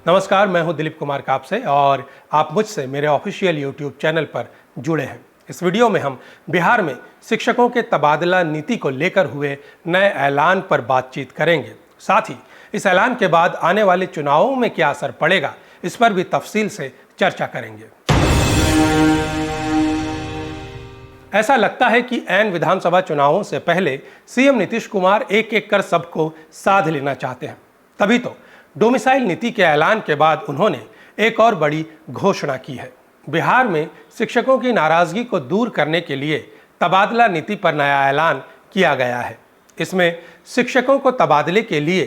नमस्कार, मैं हूं दिलीप कुमार कापसे और आप मुझसे मेरे ऑफिशियल यूट्यूब चैनल पर जुड़े हैं। इस वीडियो में हम बिहार में शिक्षकों के तबादला नीति को लेकर हुए नए ऐलान पर बातचीत करेंगे। साथ ही इस ऐलान के बाद आने वाले चुनावों में क्या असर पड़ेगा, इस पर भी तफसील से चर्चा करेंगे। ऐसा लगता है कि ऐन विधानसभा चुनावों से पहले सीएम नीतीश कुमार एक एक कर सबको साध लेना चाहते हैं। तभी तो डोमिसाइल नीति के ऐलान के बाद उन्होंने एक और बड़ी घोषणा की है। बिहार में शिक्षकों की नाराजगी को दूर करने के लिए तबादला नीति पर नया ऐलान किया गया है। इसमें शिक्षकों को तबादले के लिए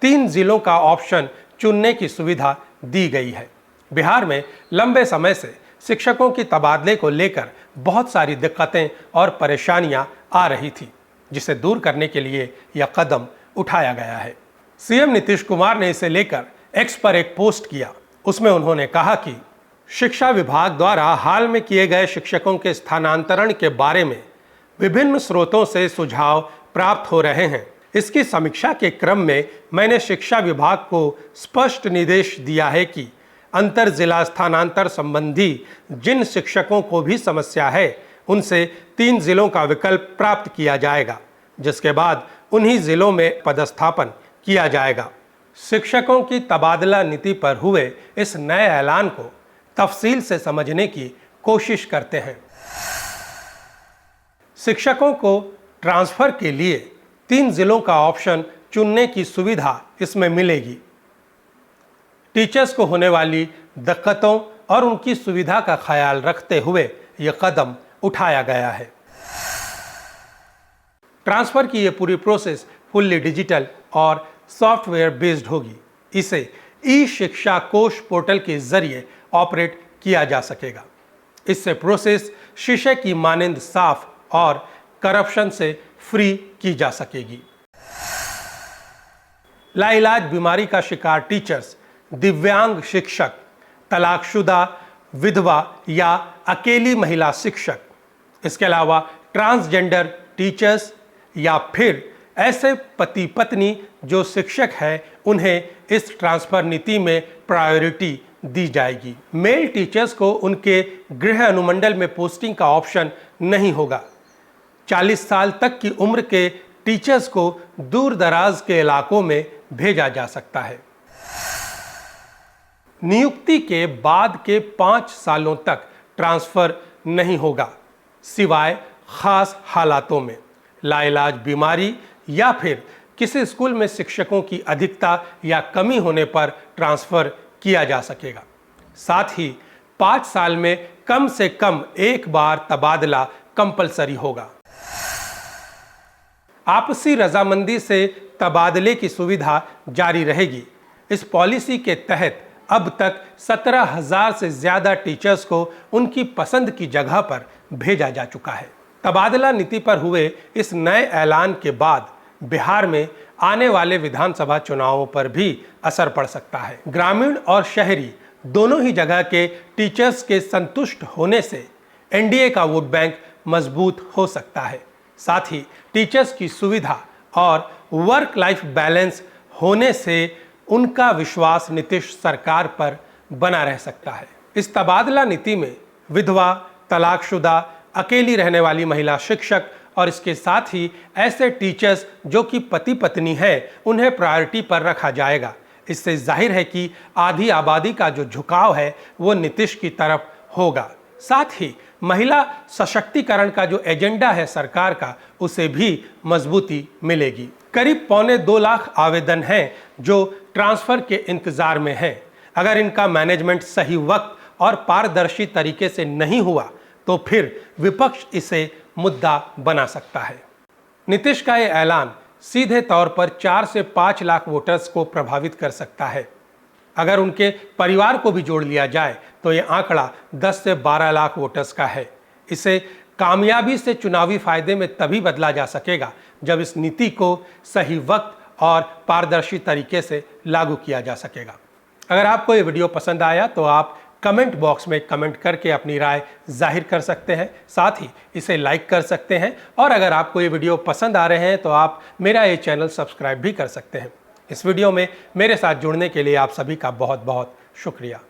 3 जिलों का ऑप्शन चुनने की सुविधा दी गई है। बिहार में लंबे समय से शिक्षकों की तबादले को लेकर बहुत सारी दिक्कतें और परेशानियां आ रही थी, जिसे दूर करने के लिए यह कदम उठाया गया है। सीएम नीतीश कुमार ने इसे लेकर एक्स पर एक पोस्ट किया। उसमें उन्होंने कहा कि शिक्षा विभाग द्वारा हाल में किए गए शिक्षकों के स्थानांतरण के बारे में विभिन्न स्रोतों से सुझाव प्राप्त हो रहे हैं। इसकी समीक्षा के क्रम में मैंने शिक्षा विभाग को स्पष्ट निर्देश दिया है कि अंतर जिला स्थानांतर संबंधी जिन शिक्षकों को भी समस्या है, उनसे 3 जिलों का विकल्प प्राप्त किया जाएगा, जिसके बाद उन्हीं जिलों में पदस्थापन किया जाएगा। शिक्षकों की तबादला नीति पर हुए इस नए ऐलान को तफसील से समझने की कोशिश करते हैं। शिक्षकों को ट्रांसफर के लिए 3 जिलों का ऑप्शन चुनने की सुविधा इसमें मिलेगी। टीचर्स को होने वाली दिक्कतों और उनकी सुविधा का ख्याल रखते हुए यह कदम उठाया गया है। ट्रांसफर की यह पूरी प्रोसेस फुल्ली डिजिटल और सॉफ्टवेयर बेस्ड होगी। इसे ई शिक्षा कोष पोर्टल के जरिए ऑपरेट किया जा सकेगा। इससे प्रोसेस शीशे की मानंद साफ और करप्शन से फ्री की जा सकेगी। लाइलाज बीमारी का शिकार टीचर्स, दिव्यांग शिक्षक, तलाकशुदा, विधवा या अकेली महिला शिक्षक, इसके अलावा ट्रांसजेंडर टीचर्स या फिर ऐसे पति पत्नी जो शिक्षक है, उन्हें इस ट्रांसफर नीति में प्रायोरिटी दी जाएगी। मेल टीचर्स को उनके गृह अनुमंडल में पोस्टिंग का ऑप्शन नहीं होगा। 40 साल तक की उम्र के टीचर्स को दूर दराज के इलाकों में भेजा जा सकता है। नियुक्ति के बाद के 5 सालों तक ट्रांसफर नहीं होगा, सिवाय खास हालातों में। लाइलाज बीमारी या फिर किसी स्कूल में शिक्षकों की अधिकता या कमी होने पर ट्रांसफर किया जा सकेगा। साथ ही 5 साल में कम से कम एक बार तबादला कंपलसरी होगा। आपसी रजामंदी से तबादले की सुविधा जारी रहेगी। इस पॉलिसी के तहत अब तक 17,000 से ज्यादा टीचर्स को उनकी पसंद की जगह पर भेजा जा चुका है। तबादला नीति पर हुए इस नए ऐलान के बाद बिहार में आने वाले विधानसभा चुनावों पर भी असर पड़ सकता है। ग्रामीण और शहरी दोनों ही जगह के टीचर्स के संतुष्ट होने से एनडीए का वोट बैंक मजबूत हो सकता है। साथ ही टीचर्स की सुविधा और वर्क लाइफ बैलेंस होने से उनका विश्वास नीतीश सरकार पर बना रह सकता है। इस तबादला नीति में विधवा, तलाकशुदा, अकेली रहने वाली महिला शिक्षक और इसके साथ ही ऐसे टीचर्स जो कि पति पत्नी हैं, उन्हें प्रायोरिटी पर रखा जाएगा। इससे जाहिर है कि आधी आबादी का जो झुकाव है वो नीतीश की तरफ होगा। साथ ही महिला सशक्तिकरण का जो एजेंडा है सरकार का, उसे भी मजबूती मिलेगी। करीब 2.25 लाख आवेदन हैं जो ट्रांसफर के इंतजार में हैं। अगर इनका मैनेजमेंट सही वक्त और पारदर्शी तरीके से नहीं हुआ तो फिर विपक्ष इसे मुद्दा बना सकता है। नीतीश का यह ऐलान सीधे तौर पर 4 से 5 लाख वोटर्स को प्रभावित कर सकता है। अगर उनके परिवार को भी जोड़ लिया जाए तो यह आंकड़ा 10 से 12 लाख वोटर्स का है। इसे कामयाबी से चुनावी फायदे में तभी बदला जा सकेगा जब इस नीति को सही वक्त और पारदर्शी तरीके से लागू किया जा सकेगा। अगर आपको ये वीडियो पसंद आया तो आप कमेंट बॉक्स में कमेंट करके अपनी राय जाहिर कर सकते हैं। साथ ही इसे लाइक कर सकते हैं और अगर आपको ये वीडियो पसंद आ रहे हैं तो आप मेरा ये चैनल सब्सक्राइब भी कर सकते हैं। इस वीडियो में मेरे साथ जुड़ने के लिए आप सभी का बहुत बहुत शुक्रिया।